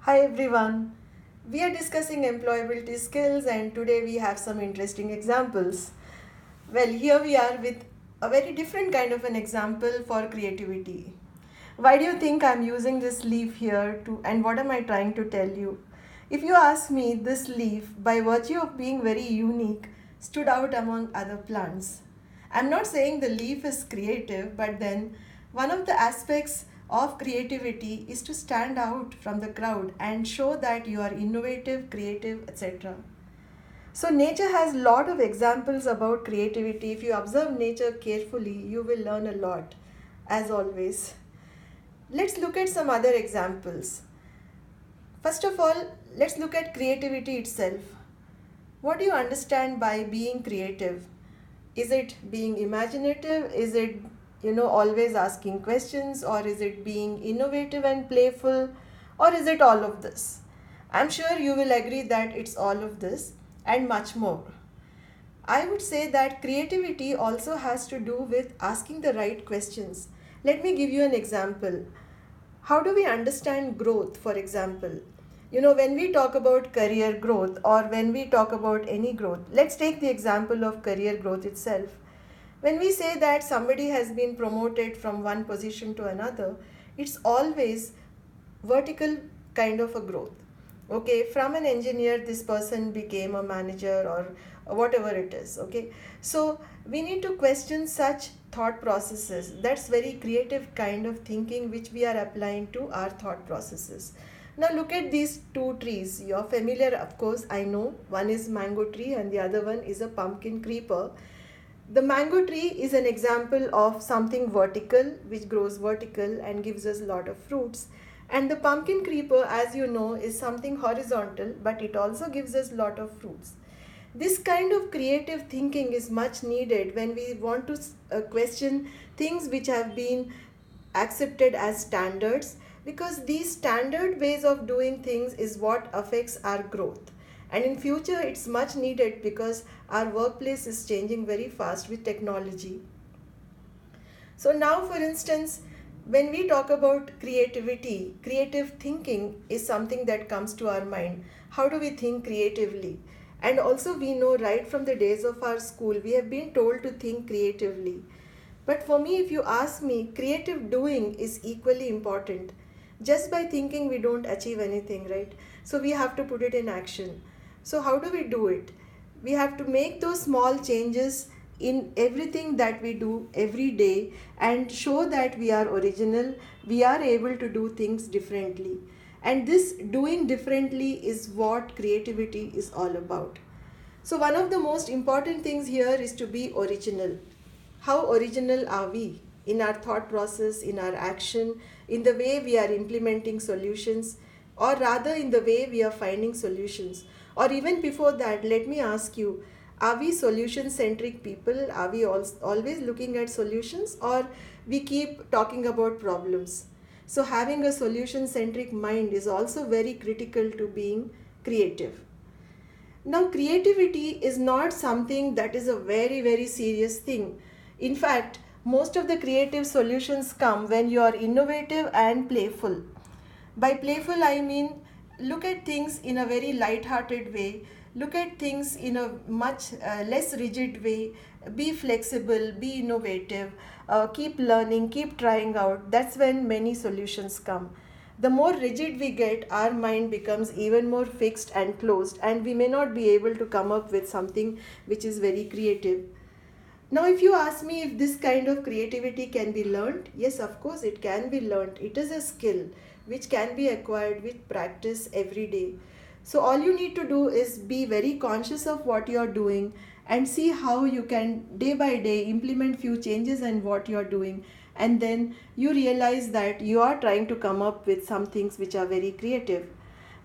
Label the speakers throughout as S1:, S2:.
S1: Hi everyone. We are discussing employability skills and today we have some interesting examples. Well, here we are with a very different kind of an example for creativity. Why do you think I'm using this leaf here to and what am I trying to tell you? If you ask me, this leaf, by virtue of being very unique, stood out among other plants. I'm not saying the leaf is creative, but then one of the aspects of creativity is to stand out from the crowd and show that you are innovative, creative, etc. So nature has a lot of examples about creativity. If you observe nature carefully, you will learn a lot, as always. Let's look at some other examples. First of all, let's look at creativity itself. What do you understand by being creative? Is it being imaginative? Is it, always asking questions? Or is it being innovative and playful? Or is it all of this? I'm sure you will agree that it's all of this and much more. I would say that creativity also has to do with asking the right questions. Let me give you an example. How do we understand growth, for example? When we talk about career growth or when we talk about any growth, let's take the example of career growth itself. When we say that somebody has been promoted from one position to another, it's always vertical kind of a growth. Okay, from an engineer, this person became a manager or whatever it is. Okay, so we need to question such thought processes. That's very creative kind of thinking which we are applying to our thought processes. Now look at these two trees. You're familiar, of course, I know. One is mango tree and the other one is a pumpkin creeper. The mango tree is an example of something vertical which grows vertical and gives us a lot of fruits. And the pumpkin creeper, as you know, is something horizontal, but it also gives us a lot of fruits. This kind of creative thinking is much needed when we want to question things which have been accepted as standards, because these standard ways of doing things is what affects our growth. And in future it's much needed because our workplace is changing very fast with technology. So now, for instance, when we talk about creativity, creative thinking is something that comes to our mind. How do we think creatively? And also we know right from the days of our school, we have been told to think creatively. But for me, if you ask me, creative doing is equally important. Just by thinking, we don't achieve anything, right? So we have to put it in action. So how do we do it? We have to make those small changes in everything that we do every day and show that we are original, we are able to do things differently. And this doing differently is what creativity is all about. So one of the most important things here is to be original. How original are we in our thought process, in our action, in the way we are implementing solutions, or rather in the way we are finding solutions? Or even before that, let me ask you, are we solution centric people? Are we always looking at solutions, or we keep talking about problems? So having a solution centric mind is also very critical to being creative. Now, creativity is not something that is a very, very serious thing. In fact, most of the creative solutions come when you are innovative and playful. By playful, I mean look at things in a very light-hearted way, look at things in a much less rigid way, be flexible, be innovative, keep learning, keep trying out. That's when many solutions come. The more rigid we get, our mind becomes even more fixed and closed, and we may not be able to come up with something which is very creative. Now, if you ask me if this kind of creativity can be learned, yes, of course, it can be learned. It is a skill which can be acquired with practice every day. So, all you need to do is be very conscious of what you are doing and see how you can day by day implement few changes in what you are doing, and then you realize that you are trying to come up with some things which are very creative.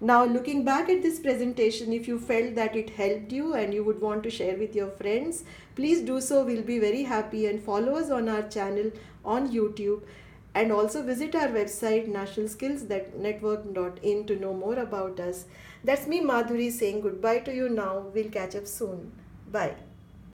S1: Now, looking back at this presentation, if you felt that it helped you and you would want to share with your friends, please do so. We'll be very happy, and follow us on our channel on YouTube, and also visit our website nationalskillsnetwork.in to know more about us. That's me, Madhuri, saying goodbye to you now. We'll catch up soon. Bye.